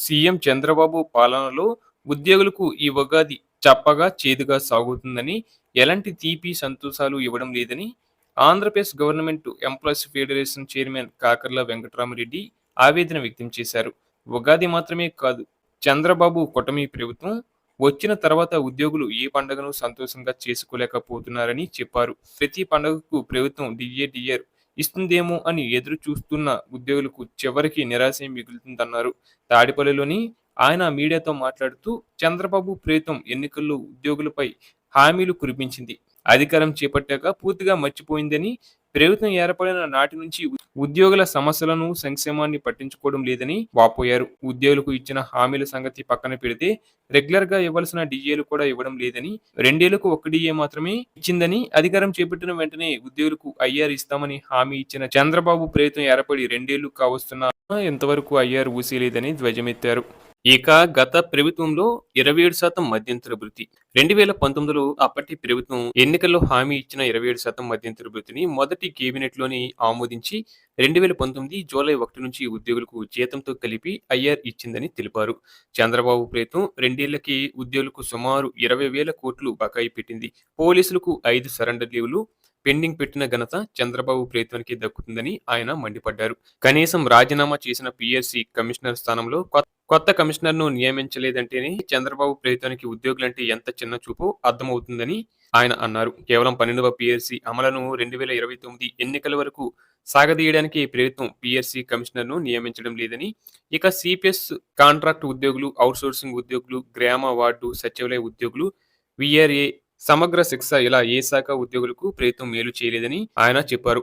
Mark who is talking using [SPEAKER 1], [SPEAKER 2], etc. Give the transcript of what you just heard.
[SPEAKER 1] CM Chandrababu పాలనలో ఉద్యోగులకు ఈ ఉగాది చప్పగా, చేదుగా సాగుతుందని, ఎలాంటి తీపి సంతోషాలు ఇవ్వడం లేదని Andhra Pradesh government employees federation chairman Kakarla Venkatarama Reddy ఆవేదన వ్యక్తం చేశారు. ఉగాది మాత్రమే కాదు, చంద్రబాబు కూటమి ప్రభుత్వం వచ్చిన తర్వాత ఉద్యోగులు ఏ పండుగను సంతోషంగా చేసుకోలేకపోతున్నారని చెప్పారు. ప్రతి పండుగకు ప్రభుత్వం డిఏ ఇస్తుందేమో అని ఎదురు చూస్తున్న ఉద్యోగులకు చివరికి నిరాశే మిగులుతుందన్నారు. తాడిపల్లిలోని ఆయన మీడియాతో మాట్లాడుతూ, చంద్రబాబు ప్రభుత్వం ఎన్నికల్లో ఉద్యోగులపై హామీలు కురిపించింది. అధికారం చేపట్టాక పూర్తిగా మర్చిపోయిందని, ప్రభుత్వం ఏర్పడిన నాటి నుంచి ఉద్యోగుల సమస్యలను, సంక్షేమాన్ని పట్టించుకోవడం లేదని వాపోయారు. ఉద్యోగులకు ఇచ్చిన హామీల సంగతి పక్కన పెడితే రెగ్యులర్ గా ఇవ్వాల్సిన డిఏలు కూడా ఇవ్వడం లేదని, 2 ఏళ్లకు ఒక్క డిఏ మాత్రమే ఇచ్చిందని, అధికారం చేపట్టిన వెంటనే ఉద్యోగులకు ఐఆర్ ఇస్తామని హామీ ఇచ్చిన చంద్రబాబు ప్రభుత్వం ఏర్పడి 2 ఏళ్లు కావస్తున్నా ఇంతవరకు ఐఆర్ ఊసేలేదని ధ్వజమెత్తారు. ఇక గత ప్రభుత్వంలో 27% మధ్యంతర భృతి. 2019లో అప్పటి ప్రభుత్వం ఎన్నికల్లో హామీ ఇచ్చిన 27% మధ్యంతర భృతిని మొదటి కేబినెట్లోని ఆమోదించి 2019 జూలై 1 నుంచి ఉద్యోగులకు జీతంతో కలిపి ఐఆర్ ఇచ్చిందని తెలిపారు. చంద్రబాబు ప్రభుత్వం 2 ఏళ్లకి ఉద్యోగులకు సుమారు 20,000 కోట్లు బకాయి పెట్టింది. పోలీసులకు 5 సరెండర్ లీవ్లు పెండింగ్ పెట్టిన ఘనత చంద్రబాబు ప్రభుత్వానికి దక్కుతుందని ఆయన మండిపడ్డారు. కనీసం రాజీనామా చేసిన పీఎస్సీ కమిషనర్ స్థానంలో కొత్త కమిషనర్ను నియమించలేదంటేనే చంద్రబాబు ప్రభుత్వానికి ఉద్యోగులంటే ఎంత చిన్న చూపో అర్థమవుతుందని ఆయన అన్నారు. కేవలం 12వ పీఎస్సీ అమలును 2029 ఎన్నికల వరకు సాగదీయడానికి ప్రభుత్వం పీఎస్సీ కమిషనర్ను నియమించడం లేదని, ఇక సిపిఎస్ కాంట్రాక్ట్ ఉద్యోగులు, అవుట్సోర్సింగ్ ఉద్యోగులు, గ్రామ వార్డు సచివాలయ ఉద్యోగులు, విఆర్ఏ సమగ్ర శిక్ష ఇలా ఏ శాఖ ఉద్యోగులకు ప్రభుత్వం మేలు చేయలేదని ఆయన చెప్పారు.